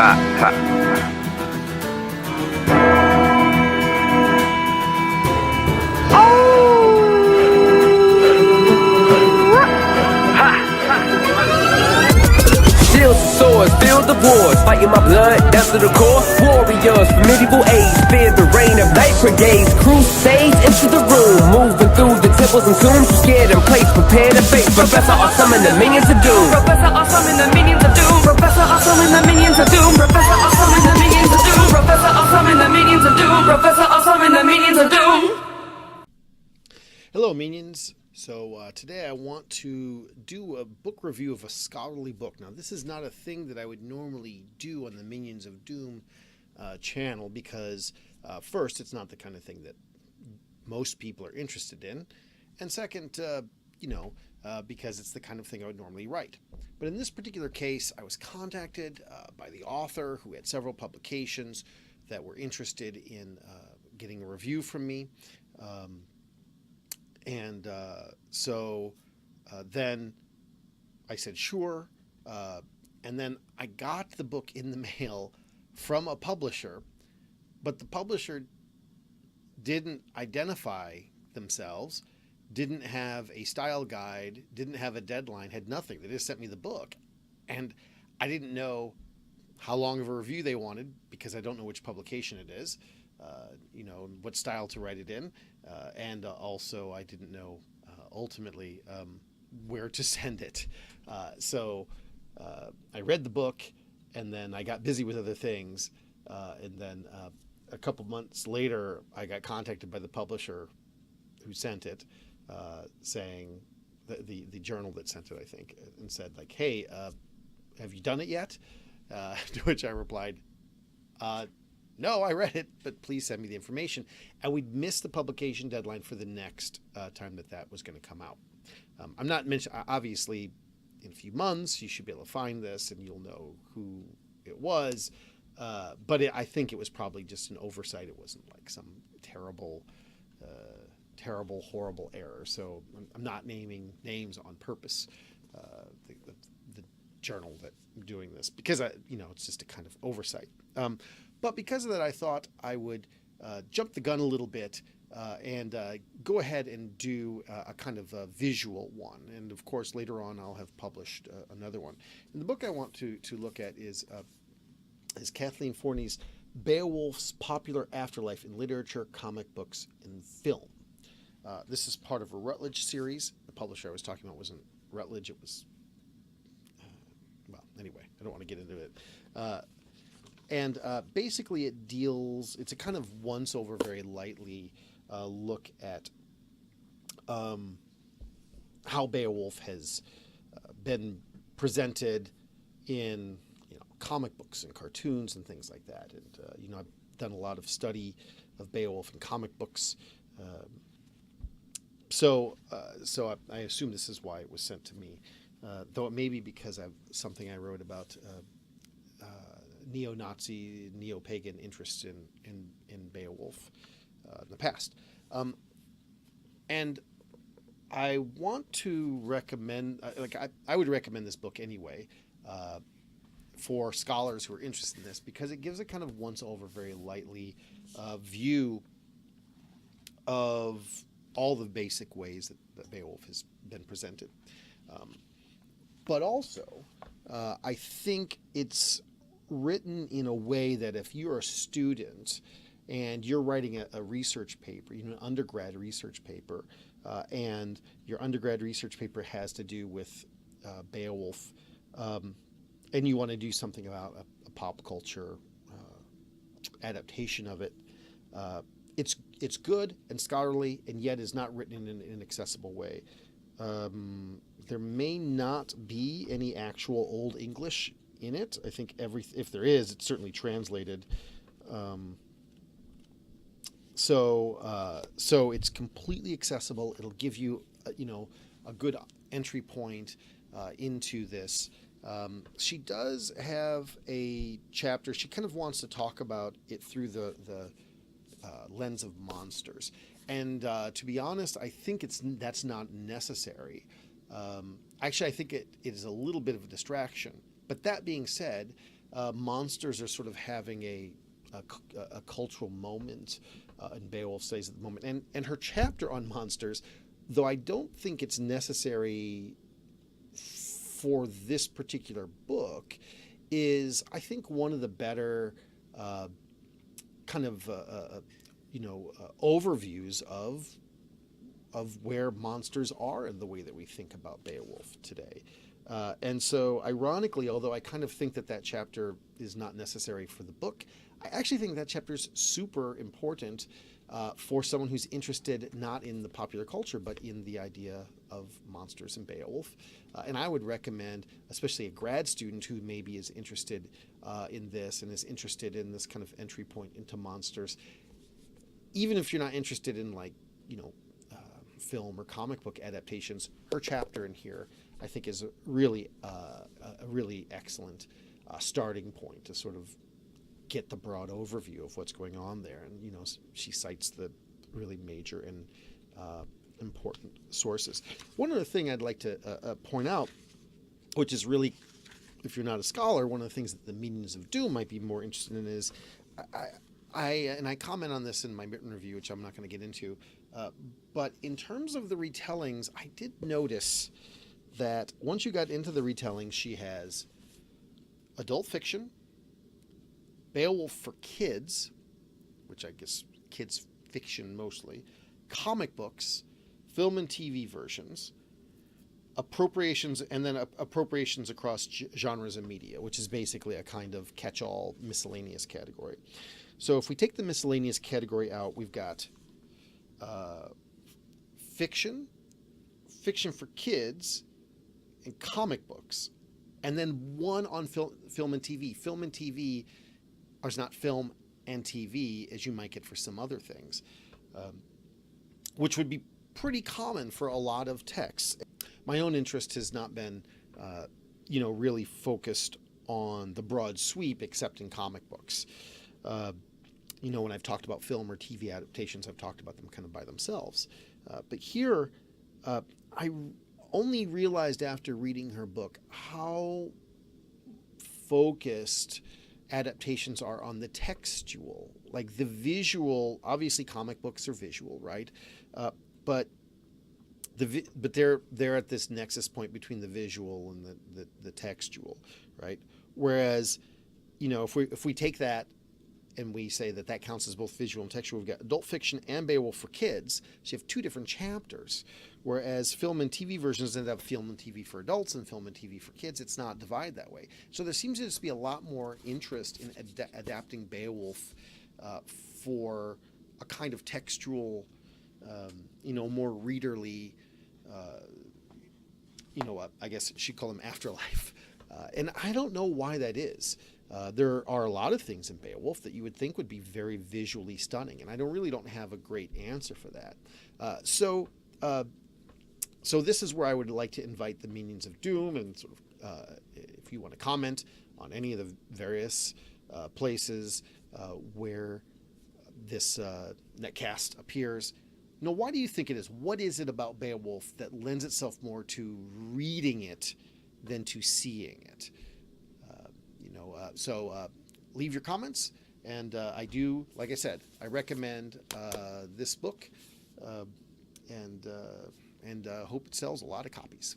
Shields and swords, feel the wars, fighting my blood down to the core. Warriors from medieval age, fear the reign of night brigades. Crusades into the room, moving through the temples and tombs. Scared and placed, prepare to face Professor Awesome and the minions of doom. Professor Awesome and the minions of doom. Professor Awesome and the minions of doom. Professor Awesome and the minions of doom. Professor Awesome and the minions of doom. Professor Awesome and the minions of doom. Hello, minions. So today I want to do a book review of a scholarly book. Now, this is not a thing that I would normally do on the Minions of Doom channel because, first, it's not the kind of thing that most people are interested in. And second, because it's the kind of thing I would normally write. But in this particular case, I was contacted by the author who had several publications that were interested in getting a review from me. So then I said, sure. And then I got the book in the mail from a publisher, but the publisher didn't identify themselves, didn't have a style guide, didn't have a deadline, had nothing. They just sent me the book. And I didn't know how long of a review they wanted because I don't know which publication it is. What style to write it in. And also I didn't know ultimately where to send it. So I read the book and then I got busy with other things. And then a couple months later, I got contacted by the publisher who sent it, saying the journal that sent it, I think, and said like, hey, have you done it yet? To which I replied, no, I read it, but please send me the information. And we'd missed the publication deadline for the next time that was going to come out. I'm not mentioning, obviously, in a few months, you should be able to find this and you'll know who it was. But I think it was probably just an oversight. It wasn't like some terrible, horrible error. So I'm not naming names on purpose, the journal that I'm doing this, because it's just a kind of oversight. But because of that, I thought I would jump the gun a little bit and go ahead and do a kind of a visual one. And of course, later on, I'll have published another one. And the book I want to look at is Kathleen Forni's Beowulf's Popular Afterlife in Literature, Comic Books, and Film. This is part of a Routledge series. The publisher I was talking about wasn't Routledge. It was, anyway, I don't want to get into it. And basically it's a kind of once over very lightly look at how Beowulf has been presented in comic books and cartoons and things like that. And I've done a lot of study of Beowulf in comic books. So I assume this is why it was sent to me, though it may be because of something I wrote about neo-Nazi, neo-pagan interest in Beowulf in the past. And I want to recommend, I would recommend this book anyway for scholars who are interested in this, because it gives a kind of once-over, very lightly view of all the basic ways that Beowulf has been presented. But also, I think it's written in a way that if you're a student and you're writing a research paper, an undergrad research paper, and your undergrad research paper has to do with Beowulf, and you want to do something about a pop culture adaptation of it, it's good and scholarly, and yet is not written in an inaccessible way. There may not be any actual Old English in it. I think if there is, it's certainly translated. So it's completely accessible. It'll give you, a good entry point into this. She does have a chapter. She kind of wants to talk about it through the lens of monsters. And to be honest, I think that's not necessary. Actually, I think it is a little bit of a distraction. But that being said, monsters are sort of having a cultural moment in Beowulf's days at the moment. And her chapter on monsters, though I don't think it's necessary for this particular book, is, I think, one of the better kind of overviews of where monsters are in the way that we think about Beowulf today. And so, ironically, although I kind of think that chapter is not necessary for the book, I actually think that chapter is super important for someone who's interested not in the popular culture, but in the idea of monsters and Beowulf. And I would recommend, especially a grad student who maybe is interested in this and is interested in this kind of entry point into monsters, even if you're not interested in film or comic book adaptations, her chapter in here, I think, is a really excellent starting point to sort of get the broad overview of what's going on there. And she cites the really major and important sources. One other thing I'd like to point out, which is really, if you're not a scholar, one of the things that the Meanings of Doom might be more interested in is, I comment on this in my written review, which I'm not going to get into, but in terms of the retellings, I did notice that once you got into the retelling, she has adult fiction, Beowulf for kids, which I guess kids fiction mostly, comic books, film and TV versions, appropriations, and then appropriations across genres and media, which is basically a kind of catch-all miscellaneous category. So if we take the miscellaneous category out, we've got fiction for kids, and comic books, and then one on film and TV. Film and TV is not film and TV as you might get for some other things, which would be pretty common for a lot of texts. My own interest has not been, really focused on the broad sweep, except in comic books. When I've talked about film or TV adaptations, I've talked about them kind of by themselves. But here, I only realized after reading her book how focused adaptations are on the textual, like the visual. Obviously, comic books are visual, right? But they're at this nexus point between the visual and the textual, right? Whereas, if we take that and we say that counts as both visual and textual, we've got adult fiction and Beowulf for kids, so you have two different chapters. Whereas film and TV versions end up film and TV for adults and film and TV for kids. It's not divided that way. So there seems to just be a lot more interest in adapting Beowulf for a kind of textual, more readerly, I guess she'd call them Afterlife. And I don't know why that is. There are a lot of things in Beowulf that you would think would be very visually stunning, and I really don't have a great answer for that. So this is where I would like to invite the Meanings of Doom, and sort of, if you want to comment on any of the various places where this netcast appears. Why do you think it is? What is it about Beowulf that lends itself more to reading it than to seeing it? So leave your comments, and I do, like I said, I recommend this book, and hope it sells a lot of copies.